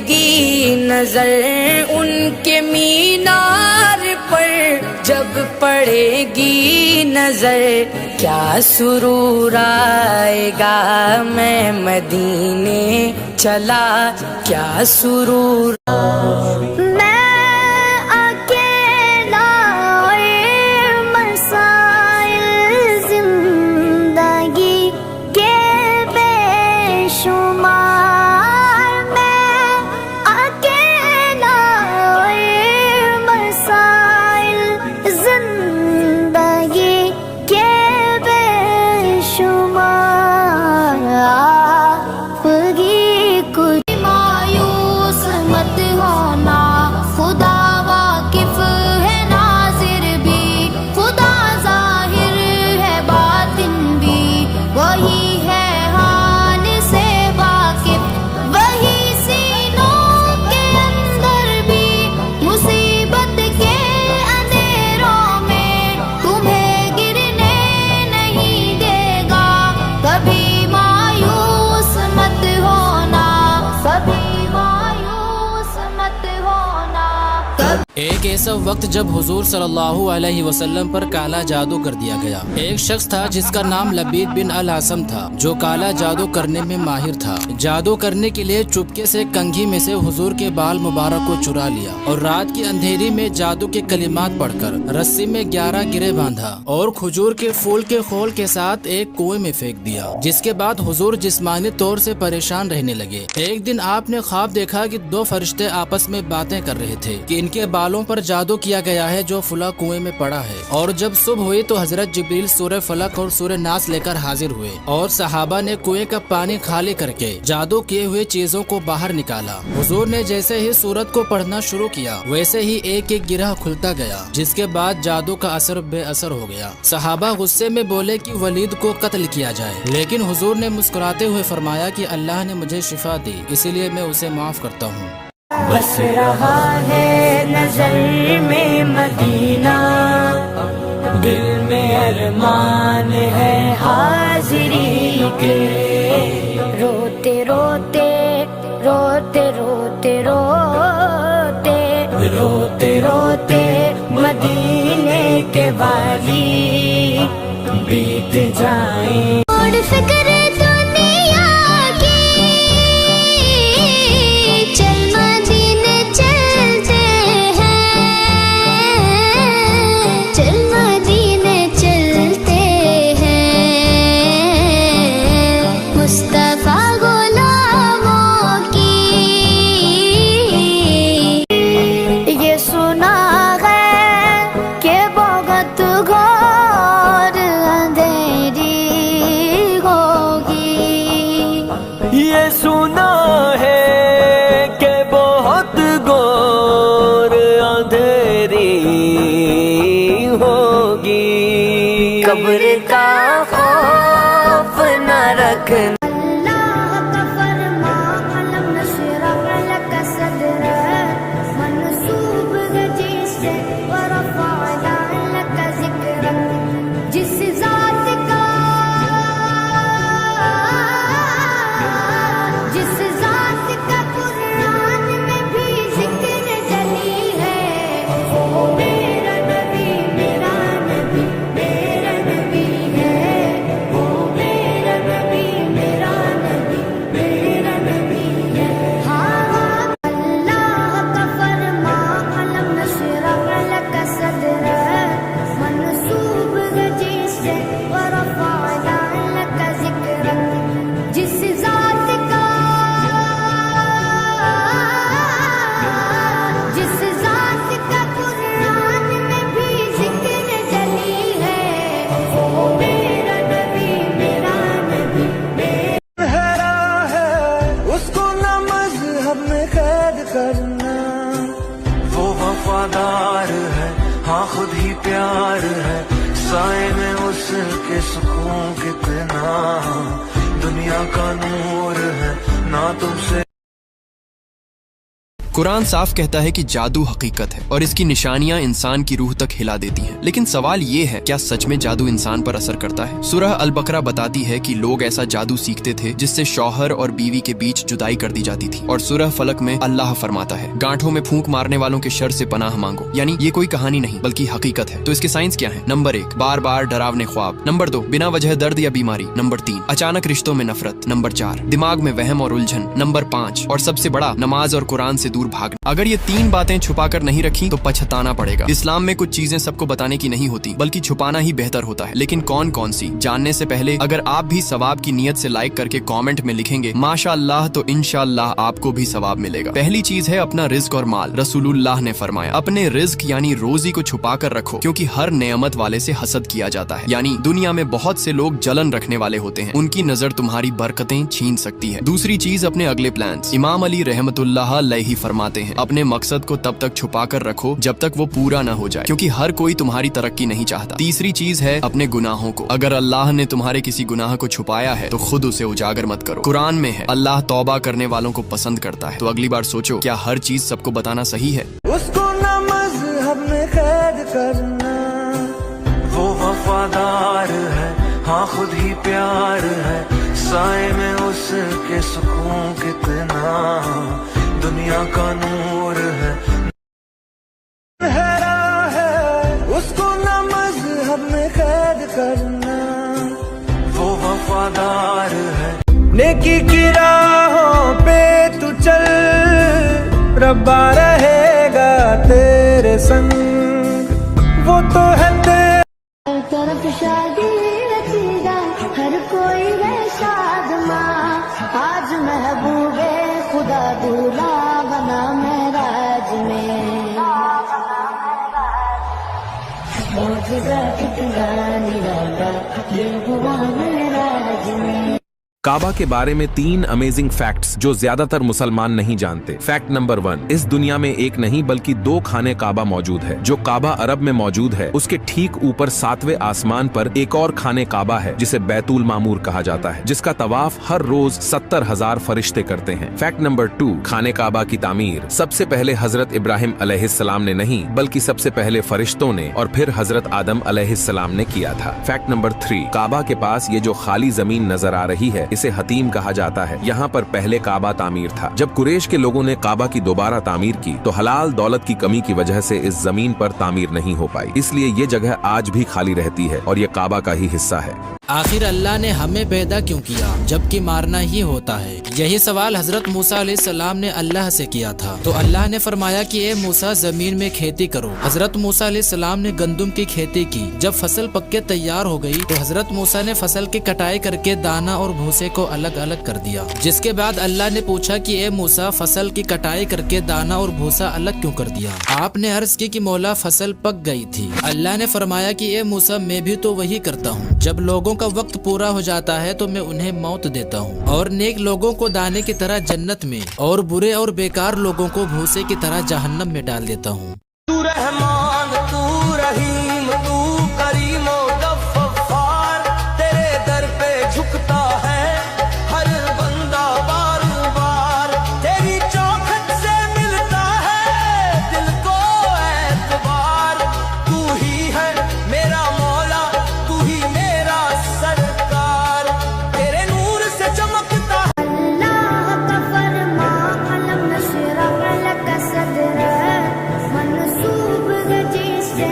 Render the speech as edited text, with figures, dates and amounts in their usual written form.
گی نظر ان کے مینار پر، جب پڑے گی نظر کیا سرور آئے گا، میں مدینے چلا کیا سرور ایک ایسا وقت جب حضور صلی اللہ علیہ وسلم پر کالا جادو کر دیا گیا۔ ایک شخص تھا جس کا نام لبید بن الاسم تھا، جو کالا جادو کرنے میں ماہر تھا۔ جادو کرنے کے لیے چپکے سے کنگھی میں سے حضور کے بال مبارک کو چرا لیا اور رات کی اندھیری میں جادو کے کلمات پڑھ کر رسی میں 11 گرے باندھا اور کھجور کے پھول کے خول کے ساتھ ایک کنویں میں پھینک دیا، جس کے بعد حضور جسمانی طور سے پریشان رہنے لگے۔ ایک دن آپ نے خواب دیکھا کہ 2 فرشتے آپس میں باتیں کر رہے تھے کہ ان کے بالوں پر جادو کیا گیا ہے جو فلاں کنویں میں پڑا ہے۔ اور جب صبح ہوئی تو حضرت جبریل سورہ فلق اور سورہ ناس لے کر حاضر ہوئے اور صحابہ نے کنویں کا پانی خالی کر کے جادو کیے ہوئے چیزوں کو باہر نکالا۔ حضور نے جیسے ہی سورت کو پڑھنا شروع کیا ویسے ہی ایک ایک گرہ کھلتا گیا، جس کے بعد جادو کا اثر بے اثر ہو گیا۔ صحابہ غصے میں بولے کہ ولید کو قتل کیا جائے، لیکن حضور نے مسکراتے ہوئے فرمایا کہ اللہ نے مجھے شفا دی، اسی لیے میں اسے معاف کرتا ہوں۔ بس رہا ہے نظر میں مدینہ، دل میں ارمان ہے حاضری کے، روتے روتے روتے روتے روتے روتے روتے مدینے کے والی بیت جائیں۔ اور فکر یہ سنا ہے کہ بہت گور اندھیری ہوگی، قبر کا خوف نہ رکھنا، ہاں خود ہی پیار ہے، سائے میں اس کے سکون کتنا، دنیا کا نور ہے نہ تم سے कुरान साफ कहता है कि जादू हकीकत है और इसकी निशानियां इंसान की रूह तक हिला देती हैं। लेकिन सवाल ये है, क्या सच में जादू इंसान पर असर करता है? सूरह अल बकरा बताती है कि लोग ऐसा जादू सीखते थे जिससे शौहर और बीवी के बीच जुदाई कर दी जाती थी। और सूरह फलक में अल्लाह फरमाता है, गांठों में फूंक मारने वालों के शर से पनाह मांगो। यानी ये कोई कहानी नहीं बल्कि हकीकत है। तो इसके साइंस क्या है? नंबर 1, बार बार डरावने ख्वाब। नंबर 2, बिना वजह दर्द या बीमारी। नंबर 3, अचानक रिश्तों में नफरत। नंबर 4, दिमाग में वहम और उलझन। नंबर 5 और सबसे बड़ा, नमाज और कुरान से दूर भागना। अगर ये 3 बातें छुपा कर नहीं रखी तो पछताना पड़ेगा। इस्लाम में कुछ चीजें सबको बताने की नहीं होती बल्कि छुपाना ही बेहतर होता है। लेकिन कौन कौन सी, जानने से पहले अगर आप भी सवाब की नियत से लाइक करके कमेंट में लिखेंगे माशाअल्लाह तो इंशाअल्लाह आपको भी सवाब मिलेगा। पहली चीज है अपना रिज्क और माल। रसूलुल्लाह ने फरमाया, अपने रिज्क यानी रोजी को छुपा कर रखो, क्योंकि हर नेमत वाले से हसद किया जाता है। यानी दुनिया में बहुत से लोग जलन रखने वाले होते हैं, उनकी नजर तुम्हारी बरकतें छीन सकती है। दूसरी चीज अपने अगले प्लान्स। इमाम अली रहमतुल्लाह अलैहि फरमाते हैं, अपने मकसद को तब तक छुपा कर रखो जब तक वो पूरा ना हो जाए, क्योंकि हर कोई तुम्हारी तरक्की नहीं चाहता। तीसरी चीज है अपने गुनाहों को। अगर अल्लाह ने तुम्हारे किसी गुनाह को छुपाया है तो खुद उसे उजागर मत करो। कुरान में है, अल्लाह तौबा करने वालों को पसंद करता है। तो अगली बार सोचो, क्या हर चीज सबको बताना सही है? उसको न मज़हब में कैद करना, वो वफादार है, हाँ खुद ही प्यार है, साए में उसके सुकून कितना, दुनिया का नूर है। उसको न मज़हब में कैद करना, वो वफादार है, नेकी की राहों पे तू चल, रब्बा रहेगा तेरे संग, वो तो है तेरे तरफ शादी रचीदा, हर कोई है शादमा, आज महबूबे खुदा दूल्हा बना महराज में, मौजूदा कितना निराला ये हुआ महराज में। काबा के बारे में 3 अमेजिंग फैक्ट्स जो ज्यादातर मुसलमान नहीं जानते। फैक्ट नंबर 1, इस दुनिया में एक नहीं बल्कि 2 खाने काबा मौजूद है। जो काबा अरब में मौजूद है उसके ठीक ऊपर 7वें आसमान पर एक और खाने काबा है जिसे बैतुल मामूर कहा जाता है, जिसका तवाफ हर रोज 70,000 फरिश्ते करते हैं। फैक्ट नंबर 2, खाने काबा की तामीर सबसे पहले हजरत इब्राहिम अलैहिस्सलाम ने नहीं बल्कि सबसे पहले फरिश्तों ने और फिर हजरत आदम अलैहिस्सलाम ने किया था। फैक्ट नंबर 3, काबा के पास ये जो खाली जमीन नजर आ रही है इसे हतीम कहा जाता है। यहाँ पर पहले काबा तामीर था। जब कुरैश के लोगों ने काबा की दोबारा तामीर की तो हलाल दौलत की कमी की वजह से इस जमीन पर तामीर नहीं हो पाई, इसलिए ये जगह आज भी खाली रहती है और ये काबा का ही हिस्सा है। आखिर अल्लाह ने हमें पैदा क्यों किया जबकि मारना ही होता है? यही सवाल हजरत मूसा अलैहिस्सलाम ने अल्लाह से किया था। तो अल्लाह ने फरमाया कि ए मूसा जमीन में खेती करो। हजरत मूसा अलैहिस्सलाम ने गंदुम की खेती की। जब फसल पक के तैयार हो गई तो हजरत मूसा ने फसल की कटाई करके दाना और भूसे को अलग अलग कर दिया। जिसके बाद अल्लाह ने पूछा कि ए मूसा फसल की कटाई करके दाना और भूसा अलग क्यों कर दिया? आपने अर्ज की कि मौला फसल पक गई थी। अल्लाह ने फरमाया कि ए मूसा मैं भी तो वही करता हूँ। जब लोगों का वक्त पूरा हो जाता है तो मैं उन्हें मौत देता हूँ और नेक लोगों को दाने की तरह जन्नत में और बुरे और बेकार लोगों को भूसे की तरह जहन्नम में डाल देता हूँ। तू रहमान, तू रहीम, तू करीम ओ गफ्फार, तेरे दर पे झुकता है हर बंदा बार बार, तेरी चौखट से मिलता है दिल को एतबार, तू ही है मेरा मौला, तू ही मेरा सरकार, तेरे नूर से चमकता है। अल्लाह का फरमा अलम नशरह लक सदरक, मनसूब जिससे